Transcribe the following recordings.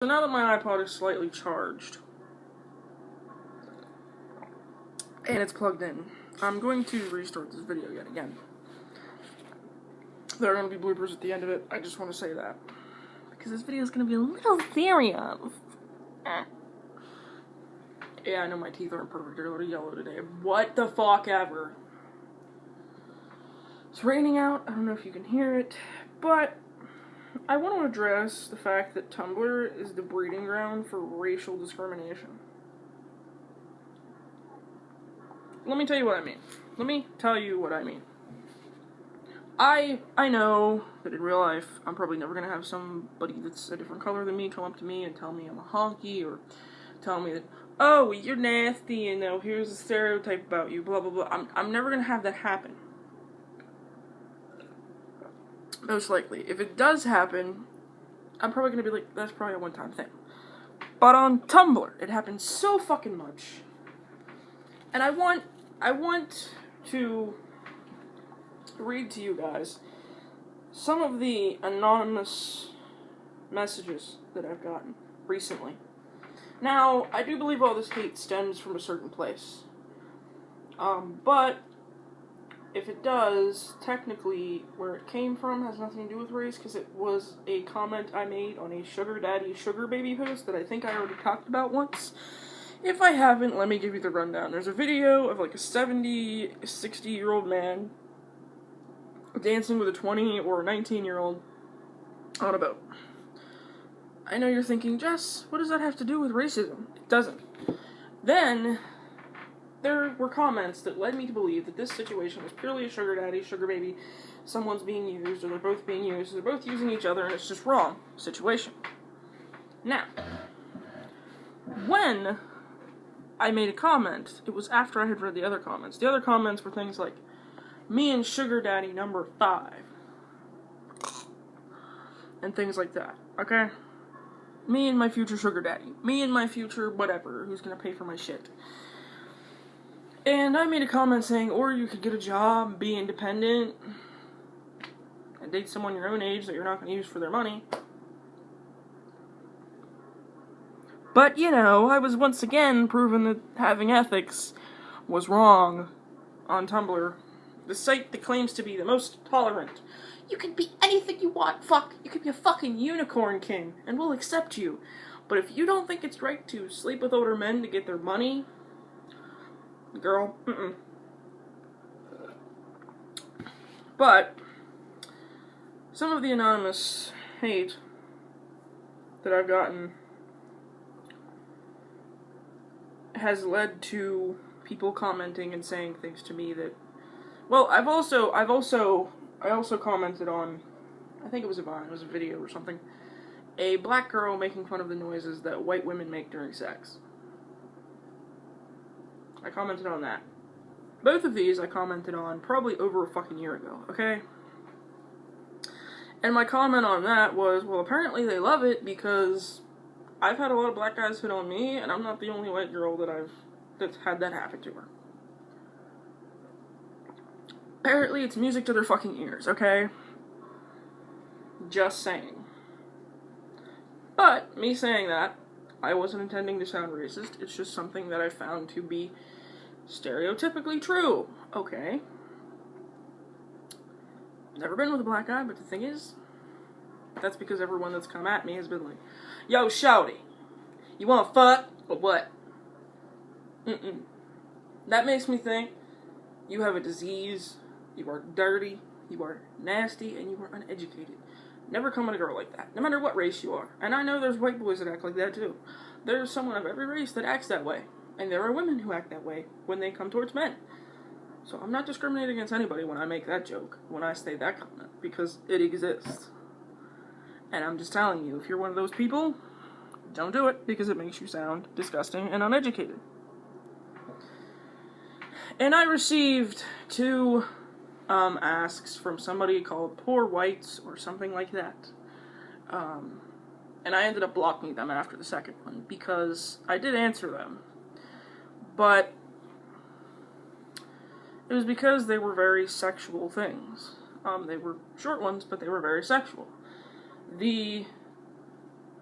So now that my iPod is slightly charged, and it's plugged in, I'm going to restart this video yet again. There are going to be bloopers at the end of it, I just want to say that. Because this video is going to be a little serious. Yeah, I know my teeth aren't perfect, they're a little yellow today. What the fuck ever. It's raining out, I don't know if you can hear it, but I want to address the fact that Tumblr is the breeding ground for racial discrimination. Let me tell you what I mean. I know that in real life, I'm probably never going to have somebody that's a different color than me come up to me and tell me I'm a honky, or tell me that, oh, you're nasty, and now here's a stereotype about you, blah, blah, blah. I'm never going to have that happen. Most likely. If it does happen, I'm probably going to be like, that's probably a one-time thing. But on Tumblr, it happens so fucking much. And I want to read to you guys some of the anonymous messages that I've gotten recently. Now, I do believe all this hate stems from a certain place. But if it does, technically, where it came from has nothing to do with race, because it was a comment I made on a sugar daddy, sugar baby post that I think I already talked about once. If I haven't, let me give you the rundown. There's a video of like a 60-year-old man dancing with a 20 or 19-year-old on a boat. I know you're thinking, Jess, what does that have to do with racism? It doesn't. Then there were comments that led me to believe that this situation was purely a sugar daddy, sugar baby, someone's being used, or they're both being used, or they're both using each other, and it's just wrong situation. Now, when I made a comment, it was after I had read the other comments. The other comments were things like, me and sugar daddy number 5, and things like that, okay? Me and my future sugar daddy. Me and my future whatever, who's gonna pay for my shit. And I made a comment saying, or you could get a job, be independent, and date someone your own age that you're not going to use for their money. But, you know, I was once again proven that having ethics was wrong on Tumblr. The site that claims to be the most tolerant. You can be anything you want, fuck. You could be a fucking unicorn king, and we'll accept you. But if you don't think it's right to sleep with older men to get their money, girl, But some of the anonymous hate that I've gotten has led to people commenting and saying things to me that, well, I also commented on, I think it was a Vine, it was a video or something, a black girl making fun of the noises that white women make during sex. I commented on that. Both of these I commented on probably over a fucking year ago, okay? And my comment on that was, well, apparently they love it because I've had a lot of black guys hit on me, and I'm not the only white girl that's had that happen to her. Apparently it's music to their fucking ears, okay? Just saying. But, me saying that, I wasn't intending to sound racist, it's just something that I found to be stereotypically true, okay? Never been with a black guy, but the thing is, that's because everyone that's come at me has been like, yo, shawty, you wanna fuck, or what? That makes me think you have a disease, you are dirty, you are nasty, and you are uneducated. Never come at a girl like that, no matter what race you are. And I know there's white boys that act like that too. There's someone of every race that acts that way. And there are women who act that way when they come towards men. So I'm not discriminating against anybody when I make that joke, when I say that comment, because it exists. And I'm just telling you, if you're one of those people, don't do it, because it makes you sound disgusting and uneducated. And I received 2 asks from somebody called Poor Whites, or something like that. And I ended up blocking them after the second one, because I did answer them. But it was because they were very sexual things. They were short ones, but they were very sexual. The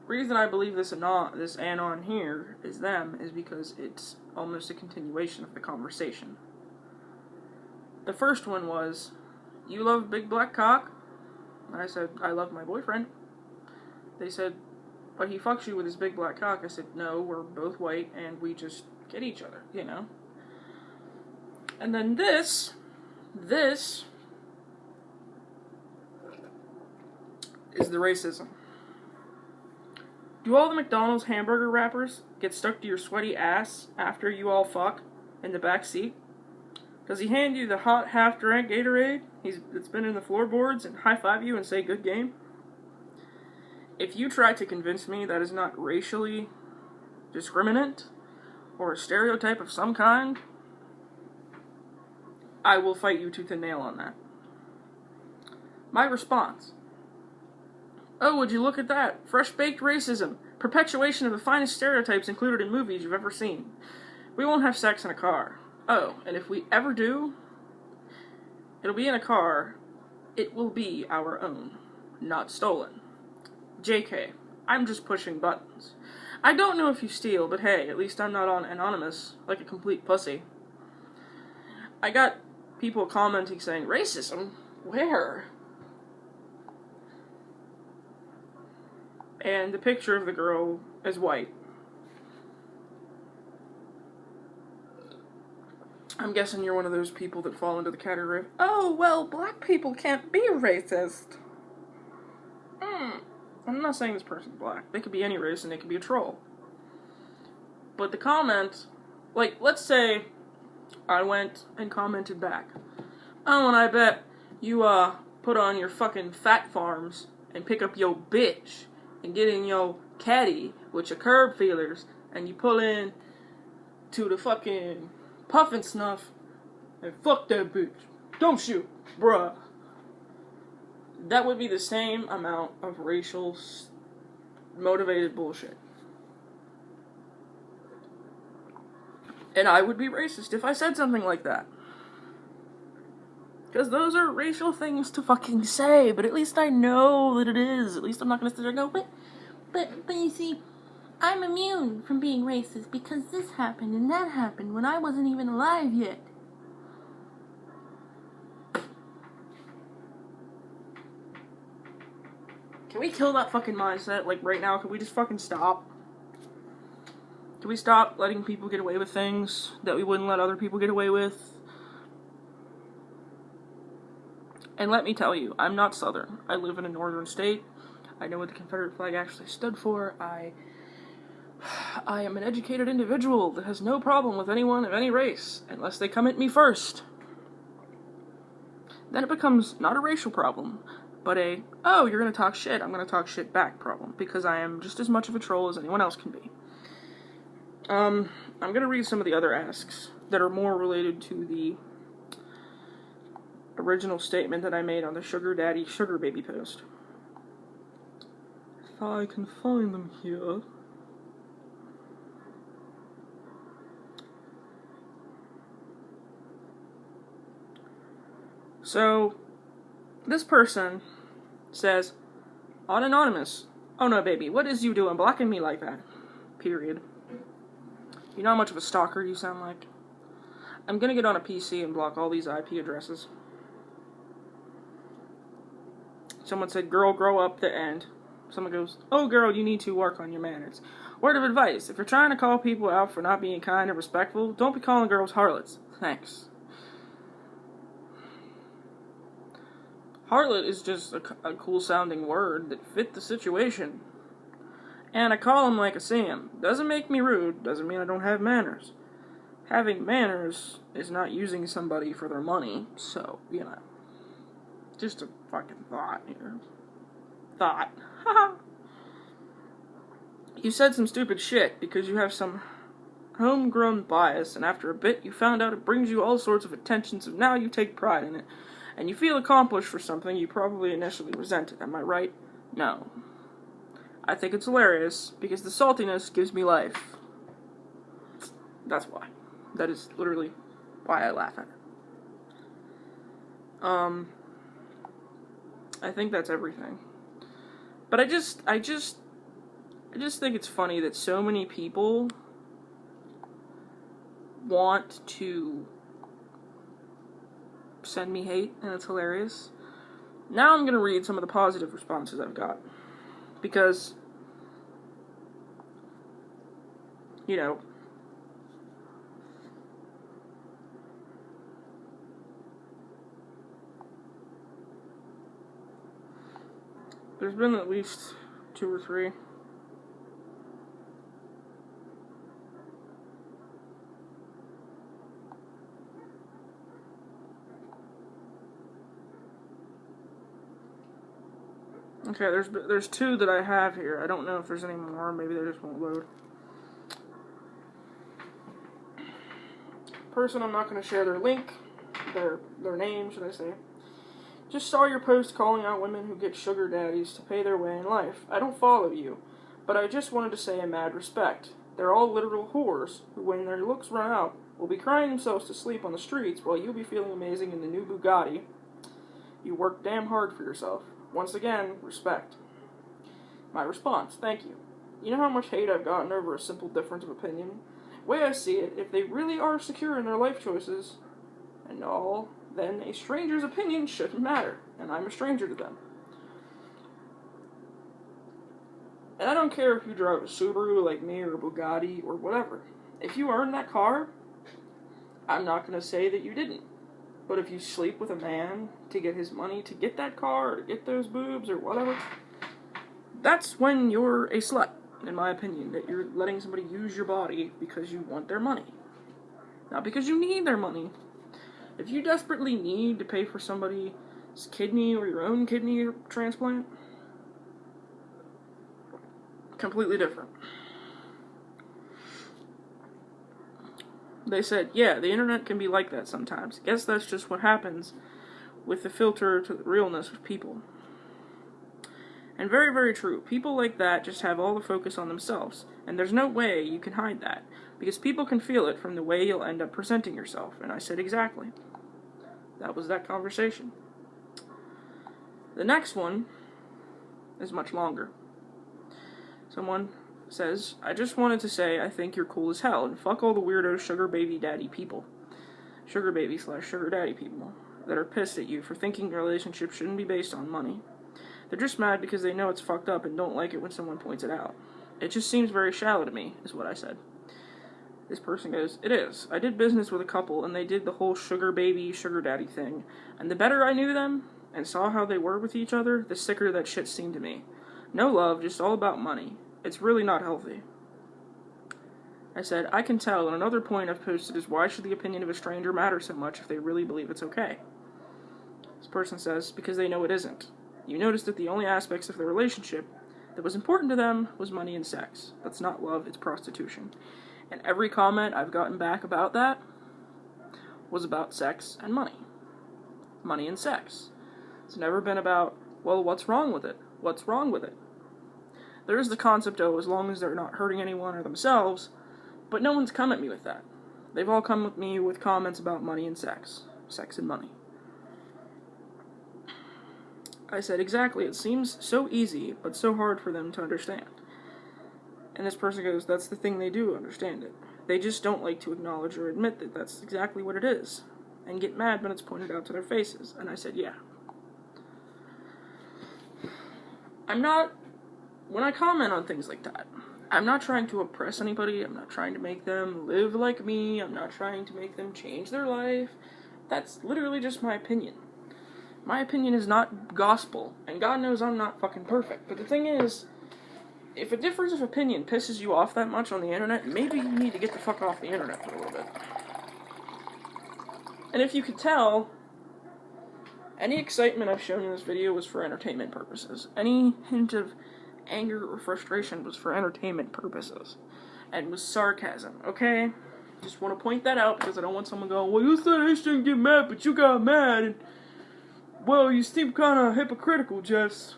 reason I believe this anon here is them is because it's almost a continuation of the conversation. The first one was, you love big black cock? And I said, I love my boyfriend. They said, but he fucks you with his big black cock. I said, no, we're both white and we just get each other, you know? And then this is the racism. Do all the McDonald's hamburger wrappers get stuck to your sweaty ass after you all fuck in the back seat? Does he hand you the hot half-drank Gatorade that's been in the floorboards and high-five you and say good game? If you try to convince me that is not racially discriminant or a stereotype of some kind, I will fight you tooth and nail on that. My response: oh, would you look at that? Fresh-baked racism. Perpetuation of the finest stereotypes included in movies you've ever seen. We won't have sex in a car. Oh, and if we ever do, it'll be in a car. It will be our own, not stolen. JK, I'm just pushing buttons. I don't know if you steal, but hey, at least I'm not on Anonymous like a complete pussy. I got people commenting saying, racism? Where? And the picture of the girl is white. I'm guessing you're one of those people that fall into the category of, oh, well, black people can't be racist. I'm not saying this person's black. They could be any race and they could be a troll. But the comment, like, let's say I went and commented back, oh, and I bet you, put on your fucking fat farms and pick up your bitch and get in your caddy with your curb feelers and you pull in to the fucking puff and snuff and fuck that bitch. Don't you, bruh. That would be the same amount of racial motivated bullshit. And I would be racist if I said something like that. Because those are racial things to fucking say, but at least I know that it is. At least I'm not going to sit there and go, but you see, I'm immune from being racist because this happened and that happened when I wasn't even alive yet. Can we kill that fucking mindset, like, right now? Can we just fucking stop? Can we stop letting people get away with things that we wouldn't let other people get away with? And let me tell you, I'm not Southern. I live in a northern state. I know what the Confederate flag actually stood for. I am an educated individual that has no problem with anyone of any race, unless they come at me first. Then it becomes not a racial problem, but a, oh, you're gonna talk shit, I'm gonna talk shit back problem, because I am just as much of a troll as anyone else can be. I'm gonna read some of the other asks that are more related to the original statement that I made on the Sugar Daddy, Sugar Baby post. If I can find them here. So, this person says, on Anonymous, oh no baby, what is you doing blocking me like that? Period. You know how much of a stalker you sound like? I'm gonna get on a PC and block all these IP addresses. Someone said, girl, grow up, the end. Someone goes, oh girl, you need to work on your manners. Word of advice, if you're trying to call people out for not being kind and respectful, don't be calling girls harlots. Thanks. Harlot is just a cool sounding word that fit the situation. And I call him like I see him. Doesn't make me rude, doesn't mean I don't have manners. Having manners is not using somebody for their money, so, you know. Just a fucking thought here. Thought. Haha. You said some stupid shit because you have some homegrown bias, and after a bit you found out it brings you all sorts of attention, so now you take pride in it. And you feel accomplished for something you probably initially resented. Am I right? No. I think it's hilarious because the saltiness gives me life. That's why. That is literally why I laugh at it. I think that's everything. But I just I just think it's funny that so many people want to send me hate, and it's hilarious. Now I'm going to read some of the positive responses I've got. Because, you know, there's been at least 2 or 3. Okay, there's 2 that I have here. I don't know if there's any more. Maybe they just won't load. Person, I'm not going to share their link, their name, should I say. Just saw your post calling out women who get sugar daddies to pay their way in life. I don't follow you, but I just wanted to say a mad respect. They're all literal whores who, when their looks run out, will be crying themselves to sleep on the streets while you'll be feeling amazing in the new Bugatti. You work damn hard for yourself. Once again, respect. My response, thank you. You know how much hate I've gotten over a simple difference of opinion? The way I see it, if they really are secure in their life choices and all, then a stranger's opinion shouldn't matter, and I'm a stranger to them. And I don't care if you drive a Subaru like me or a Bugatti or whatever. If you earned that car, I'm not going to say that you didn't. But if you sleep with a man to get his money to get that car or to get those boobs or whatever, that's when you're a slut, in my opinion, that you're letting somebody use your body because you want their money. Not because you need their money. If you desperately need to pay for somebody's kidney or your own kidney transplant, completely different. They said, yeah, the internet can be like that sometimes. Guess that's just what happens with the filter to the realness of people. And very, very true. People like that just have all the focus on themselves. And there's no way you can hide that. Because people can feel it from the way you'll end up presenting yourself. And I said, exactly. That was that conversation. The next one is much longer. Someone says, I just wanted to say I think you're cool as hell, and fuck all the weirdo sugar baby daddy people. Sugar baby / sugar daddy people that are pissed at you for thinking your relationship shouldn't be based on money. They're just mad because they know it's fucked up and don't like it when someone points it out. It just seems very shallow to me, is what I said. This person goes, it is. I did business with a couple, and they did the whole sugar baby, sugar daddy thing. And the better I knew them, and saw how they were with each other, the sicker that shit seemed to me. No love, just all about money. It's really not healthy. I said, I can tell, and another point I've posted is why should the opinion of a stranger matter so much if they really believe it's okay? This person says, because they know it isn't. You noticed that the only aspects of the relationship that was important to them was money and sex. That's not love, it's prostitution. And every comment I've gotten back about that was about sex and money. Money and sex. It's never been about, well, what's wrong with it? What's wrong with it? There is the concept of, as long as they're not hurting anyone or themselves, but no one's come at me with that. They've all come with me with comments about money and sex. Sex and money. I said, exactly, it seems so easy, but so hard for them to understand. And this person goes, that's the thing, they do understand it. They just don't like to acknowledge or admit that that's exactly what it is, and get mad when it's pointed out to their faces. And I said, yeah. When I comment on things like that, I'm not trying to oppress anybody, I'm not trying to make them live like me, I'm not trying to make them change their life. That's literally just my opinion. My opinion is not gospel, and God knows I'm not fucking perfect. But the thing is, if a difference of opinion pisses you off that much on the internet, maybe you need to get the fuck off the internet for a little bit. And if you could tell, any excitement I've shown in this video was for entertainment purposes. Any hint of anger or frustration was for entertainment purposes. And was sarcasm, okay? Just want to point that out because I don't want someone going, well, you said I shouldn't get mad, but you got mad, and, well, you seem kind of hypocritical, Jess.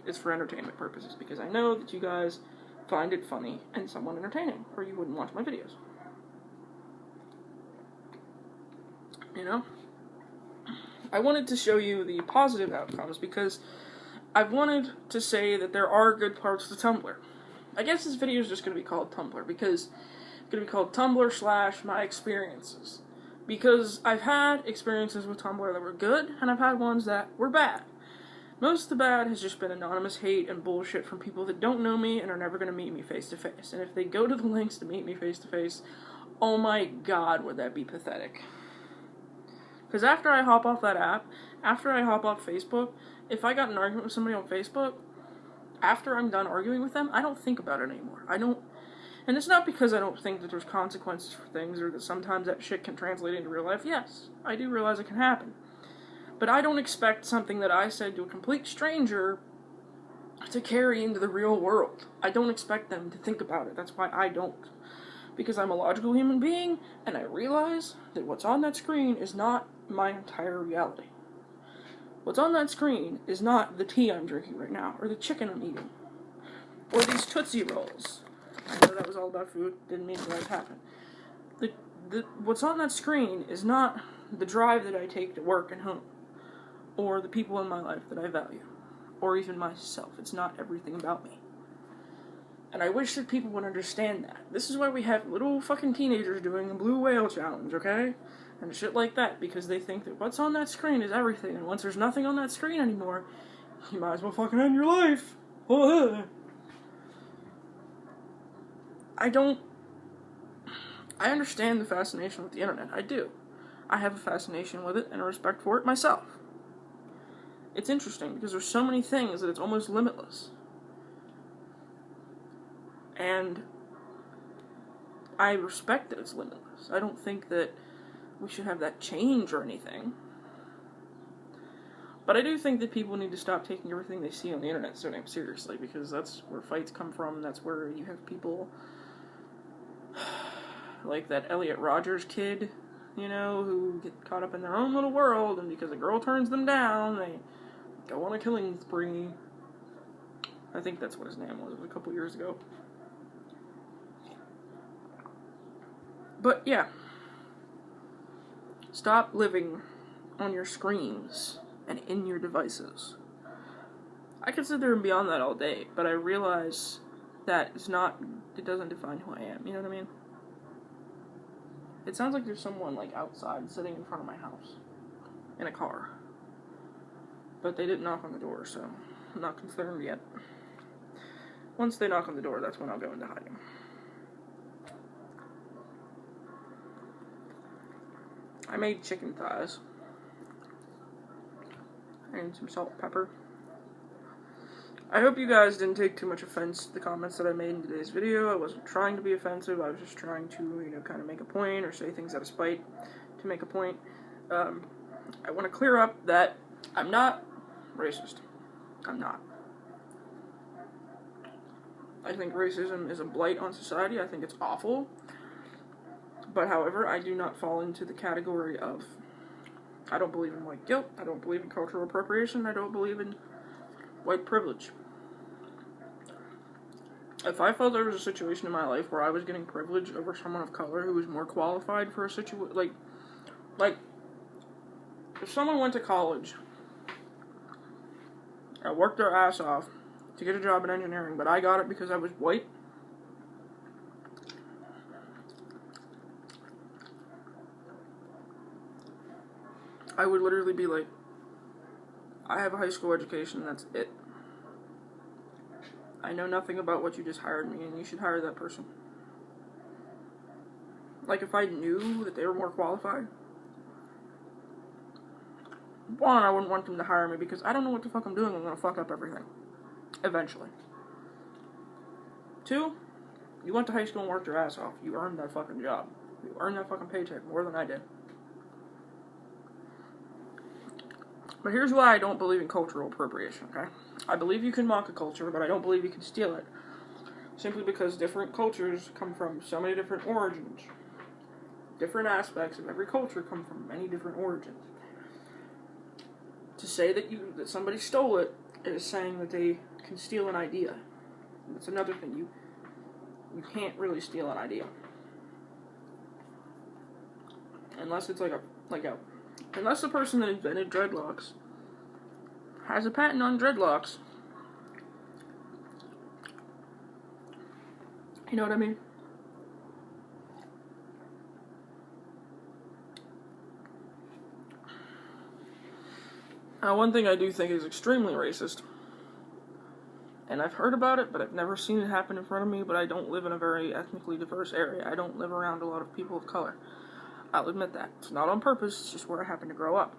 It's for entertainment purposes because I know that you guys find it funny and somewhat entertaining, or you wouldn't watch my videos. You know? I wanted to show you the positive outcomes because I've wanted to say that there are good parts to Tumblr. I guess this video is just going to be called Tumblr, because it's going to be called Tumblr / My Experiences. Because I've had experiences with Tumblr that were good, and I've had ones that were bad. Most of the bad has just been anonymous hate and bullshit from people that don't know me and are never going to meet me face to face. And if they go to the links to meet me face to face, oh my god, would that be pathetic. Because after I hop off that app, after I hop off Facebook, if I got in an argument with somebody on Facebook, after I'm done arguing with them, I don't think about it anymore. And it's not because I don't think that there's consequences for things, or that sometimes that shit can translate into real life. Yes, I do realize it can happen. But I don't expect something that I said to a complete stranger to carry into the real world. I don't expect them to think about it. That's why I don't. Because I'm a logical human being, and I realize that what's on that screen is not my entire reality. What's on that screen is not the tea I'm drinking right now, or the chicken I'm eating, or these Tootsie Rolls. I know that was all about food, didn't mean for that to happen. What's on that screen is not the drive that I take to work and home, or the people in my life that I value, or even myself. It's not everything about me. And I wish that people would understand that. This is why we have little fucking teenagers doing the blue whale challenge, okay? And shit like that, because they think that what's on that screen is everything, and once there's nothing on that screen anymore, you might as well fucking end your life. I understand the fascination with the internet. I do. I have a fascination with it and a respect for it myself. It's interesting because there's so many things that it's almost limitless. And I respect that it's limitless. I don't think that we should have that change or anything. But I do think that people need to stop taking everything they see on the internet so damn seriously, because that's where fights come from. That's where you have people like that Elliot Rogers kid, who get caught up in their own little world, and because a girl turns them down, they go on a killing spree. I think that's what his name was. It was a couple years ago. But yeah, stop living on your screens and in your devices. I could sit there and be on that all day, but I realize that it doesn't define who I am, you know what I mean? It sounds like there's someone, outside, sitting in front of my house, in a car. But they didn't knock on the door, so I'm not concerned yet. Once they knock on the door, that's when I'll go into hiding. I made chicken thighs. And some salt and pepper. I hope you guys didn't take too much offense to the comments that I made in today's video. I wasn't trying to be offensive. I was just trying to, kind of make a point or say things out of spite to make a point. I want to clear up that I'm not racist. I'm not. I think racism is a blight on society. I think it's awful. But however, I do not fall into the category of, I don't believe in white guilt, I don't believe in cultural appropriation, I don't believe in white privilege. If I felt there was a situation in my life where I was getting privilege over someone of color who was more qualified for a situation, like, if someone went to college and worked their ass off to get a job in engineering, but I got it because I was white, I would literally be like, I have a high school education, that's it. I know nothing about what you just hired me, and you should hire that person. Like, if I knew that they were more qualified, one, I wouldn't want them to hire me because I don't know what the fuck I'm doing. I'm gonna fuck up everything. Eventually. Two, you went to high school and worked your ass off. You earned that fucking job. You earned that fucking paycheck more than I did. But here's why I don't believe in cultural appropriation, okay? I believe you can mock a culture, but I don't believe you can steal it. Simply because different cultures come from so many different origins. Different aspects of every culture come from many different origins. To say that somebody stole it is saying that they can steal an idea. That's another thing. You can't really steal an idea. Unless it's unless the person that invented dreadlocks has a patent on dreadlocks, You know what I mean? One thing I do think is extremely racist, and I've heard about it, but I've never seen it happen in front of me, but I don't live in a very ethnically diverse area. I don't live around a lot of people of color. I'll admit that. It's not on purpose, it's just where I happen to grow up.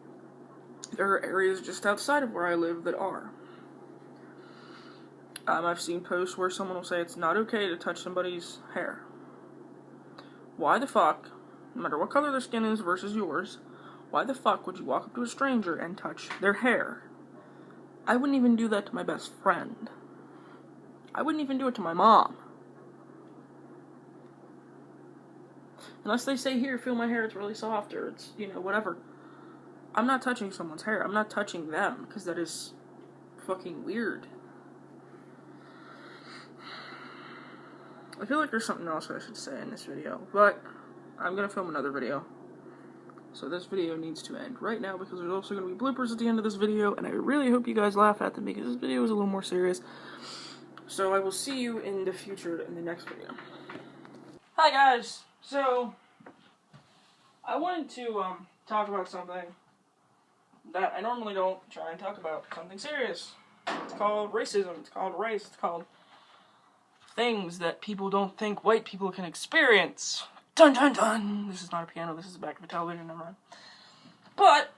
There are areas just outside of where I live that are. I've seen posts where someone will say it's not okay to touch somebody's hair. Why the fuck, no matter what color their skin is versus yours, why the fuck would you walk up to a stranger and touch their hair? I wouldn't even do that to my best friend. I wouldn't even do it to my mom. Unless they say, here, feel my hair, it's really soft, or it's, whatever. I'm not touching someone's hair. I'm not touching them, because that is fucking weird. I feel like there's something else I should say in this video, but I'm gonna film another video. So this video needs to end right now, because there's also gonna be bloopers at the end of this video, and I really hope you guys laugh at them, because this video is a little more serious. So I will see you in the future in the next video. Hi guys! So, I wanted to talk about something that I normally don't try and talk about. Something serious. It's called racism. It's called race. It's called things that people don't think white people can experience. Dun dun dun! This is not a piano, this is the back of a television, never mind. But,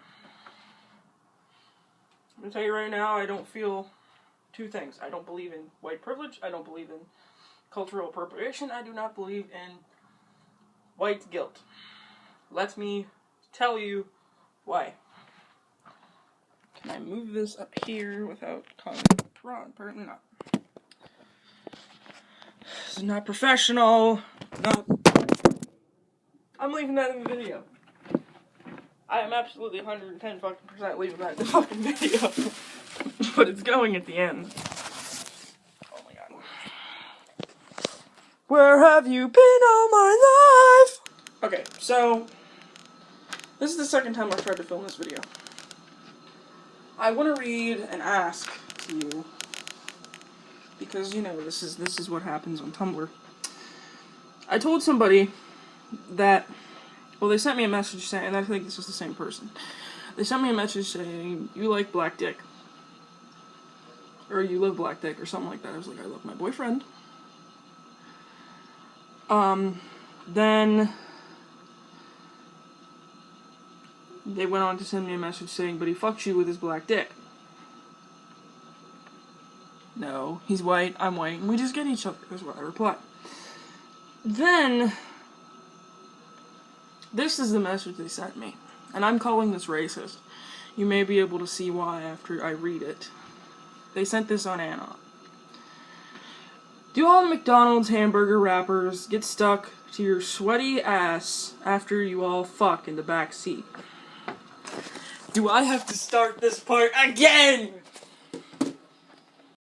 I'm gonna tell you right now, I don't feel two things. I don't believe in white privilege, I don't believe in cultural appropriation, I do not believe in white guilt. Let me tell you why. Can I move this up here without causing a problem? Apparently not. This is not professional. Not. I'm leaving that in the video. I am absolutely 110% leaving that in the fucking video. But it's going at the end. Oh my god. Where have you been all my life? Okay, so this is the second time I've tried to film this video. I want to read and ask to you, because this is what happens on Tumblr. I told somebody that, well, they sent me a message saying, and I think this was the same person. They sent me a message saying, you like black dick. Or you love black dick, or something like that. I was like, I love my boyfriend. Then they went on to send me a message saying, but he fucks you with his black dick. No, he's white, I'm white, and we just get each other, is what I replied. Then, this is the message they sent me, and I'm calling this racist. You may be able to see why after I read it. They sent this on Anon. Do all the McDonald's hamburger wrappers get stuck to your sweaty ass after you all fuck in the back seat? Do I have to start this part again?